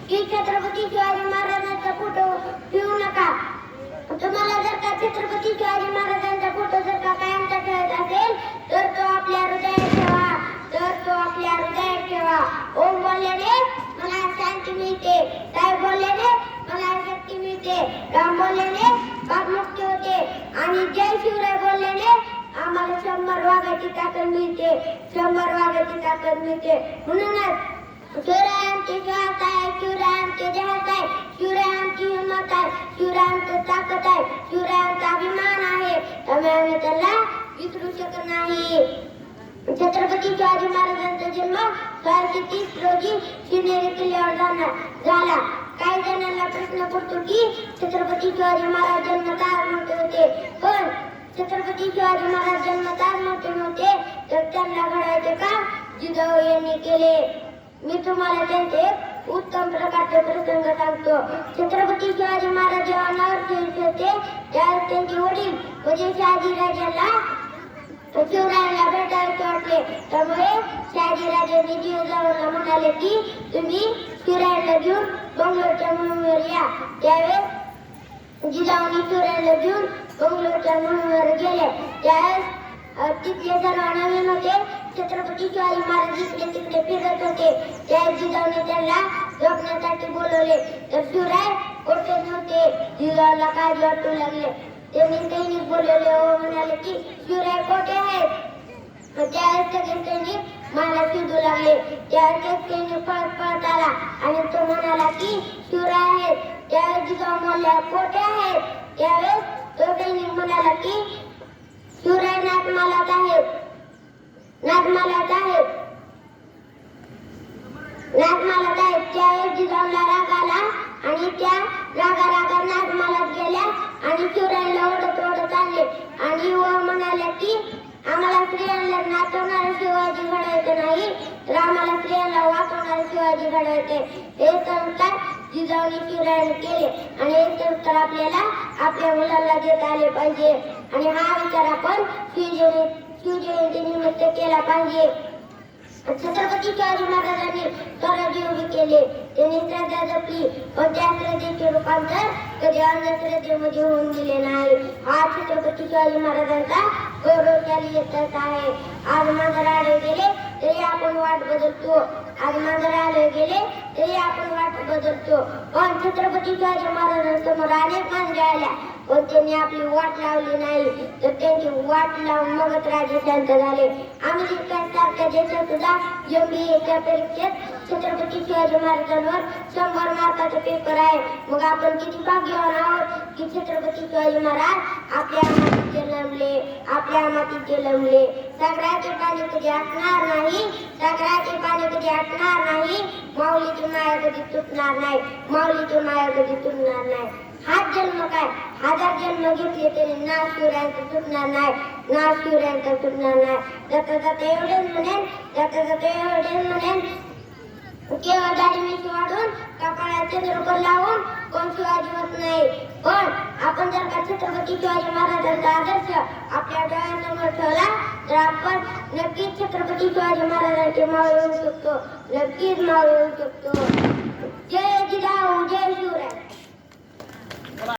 की छत्रपती शिवाजी महाराजांचा फोटो ठेवू नका. तुम्हाला जर का छत्रपती शिवाजी महाराजांचा फोटो जर का कायमचा ठेवायचा असेल तर तो आपल्या हृदयात ठेवा. ओम बोलल्याने मला शांती मिळते, साहेब बोलल्याने मला शक्ती मिळते, राम बोलल्याने पाप मुक्ती होते आणि जय शिवराय बोलल्याने आम्हाला 100 वाघाची ताकद मिळते. म्हणूनच शिवराय आमची श्वास आहे, शिवराय आमचे देहात आहे, शिवराय आमची हिंमत आहे, शिवराय आमचं ताकद आहे, शिवराय आमचा अभिमान आहे. त्यामुळे आम्ही त्याला विसरू शकत नाही. छत्रपती शिवाजी महाराजांचा जन्म 1230 रोजी शिवनेरी किल्ल्यावर झाला. काही जणांना प्रश्न पडतो की छत्रपती शिवाजी महाराज जन्मतःच मोठे होते, पण छत्रपती शिवाजी महाराज जन्मतःच मोठे नव्हते तर त्यांना घडवायचे काम जिजाऊ यांनी केले. मी तुम्हाला त्यांचे उत्तम प्रकारचे प्रसंग सांगतो. छत्रपती शिवाजी महाराज जेव्हा नवरदेव होते त्यावेळेस त्यांचे वडील म्हणजे शहाजीराजांना शिवरायांना भेटायचे वाटले. त्यामुळे शहाजीराजांनी जिजाऊला म्हणाले की तुम्ही शिवरायांना घेऊन बंगलोरच्या मोहिमेवर या. त्यावेळेस जिजाऊंनी शिवरायांना घेऊन बंगलोरच्या मोहिमेवर गेले. त्यावेळेस तिथले सर्व नवीन होते. छत्रपती शिवाजी महाराज इकडे तिकडे फिरत होते. त्यावेळेस जिजाऊने त्यांना झोपण्यासाठी बोलवले तर शिवराय कोठेच नव्हते. जिजाऊला काळजी वाटू लागले. त्यांनी सैनिक बोलवले व म्हणाले की शिवराय कोठे आहेत. त्यावेळेस सगळे सैनिक मला शोधू लागले. त्यावेळेस सैनिक पळत आला आणि तो म्हणाला की शिवराय आहेत. त्यावेळेस जिजाऊ म्हणल्या कोठे आहेत. त्यावेळेस तो सैनिक म्हणाला की शिवराय नागमालात आहेत. त्यावेळेस जिजाऊला राग आला आणि त्या रागा नागमालात गेल्या आणि शिवरायांना ओढत आणले आणि व म्हणाले की आम्हाला स्त्रियांना नाचवणारा शिवाजी घडवायचे नाही तर आम्हाला स्त्रियांना वाचवणारा शिवाजी घडवायचे. हे संस्कार जिजाऊने शिवरायांनी केले आणि हे संस्कार आपल्याला आपल्या मुलांना देत आले पाहिजे आणि हा विचार आपण शिवजयंती निमित्त केला पाहिजे. छत्रपती शिवाजी महाराजांनी स्वराज्य उभे केले. त्यांनी श्रद्धा जपली पण त्या श्रद्धेचे रूपांतर कधी अंधश्रद्धेमध्ये होऊन गेले नाही. हा छत्रपती शिवाजी महाराजांचा गौरवशाली इतिहास आहे. आज मांजराळे गेले तरी आपण वाट बदलतो. पण छत्रपती शिवाजी महाराजांसमोर अनेक मांजरे आल्या पण त्यांनी आपली वाट लावली नाही तर त्यांची वाट लावून मगच राजे शांत झाले. अमेरिकेसारख्या देशात सुद्धा MBAच्या परीक्षेत छत्रपती शिवाजी महाराजांवर 100 मार्काचा पेपर आहे. मग आपण किती भाग्यवान आहोत की छत्रपती शिवाजी महाराज आपल्या मातीत जन्मले. सागराचे पाणी कधी आटणार नाही. माऊलीची माया कधी तुटणार नाही. हाच जन्म काय 1000 जन्म घेतले तरी नाव शिवरायांचा सुटणार नाही. जाता एवढेच म्हणेन केवळ दाढी मिशी वाढून कपाळात चंद्रकोर लावून कोण शिवाजी होत नाही. पण आपण जर का छत्रपती शिवाजी महाराजांचा आदर्श आपल्या डोळ्यासमोर ठेवला तर आपण नक्कीच छत्रपती शिवाजी महाराजांचे मावळे होऊ शकतो. जय जिजाऊ जय शिवराय.